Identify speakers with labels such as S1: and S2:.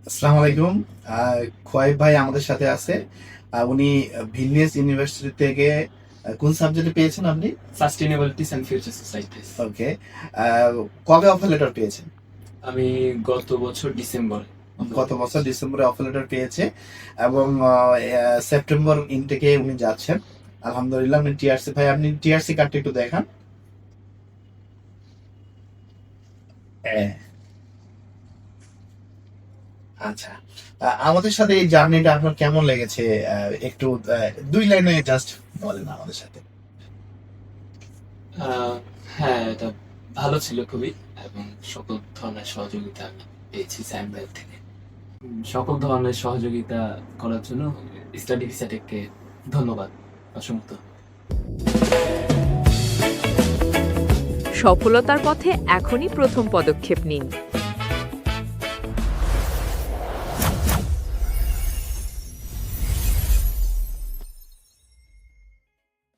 S1: আসসালামু আলাইকুম। খোয়েব ভাই আমাদের সাথে আছে। উনি ভিলনিয়াস ইউনিভার্সিটি থেকে কোন সাবজেক্টে পেয়েছেন আপনি?
S2: সাস্টেইনেবিলিটিস অ্যান্ড ফিউচার সোসাইটিস।
S1: ওকে। কবে অফার লেটার পেয়েছেন?
S2: আমি গত বছর ডিসেম্বর
S1: গত বছর ডিসেম্বরে অফার লেটার পেয়েছে এবং সেপ্টেম্বর ইনটেকে উনি যাচ্ছেন। আলহামদুলিল্লাহ। আপনি টিআরসি ভাই, আপনি টিআরসি কার্ডটা একটু দেখান। হ্যাঁ। আচ্ছা। আমাদের সাথে এই জার্নিটা আপনার কেমন লেগেছে? একটু দুই লাইনে জাস্ট বলেন আমাদের সাথে।
S2: হ্যাঁ, এটা ভালো ছিল খুবই, এবং সকল ধরনের সহযোগিতা আমি পেয়েছি স্যাম ভাইয়ের থেকে। সকল ধরনের সহযোগিতা করার জন্য স্টাডি ভিসাটেককে ধন্যবাদ, অসংখ্য।
S3: সফলতার পথে এখনই প্রথম পদক্ষেপ নিন।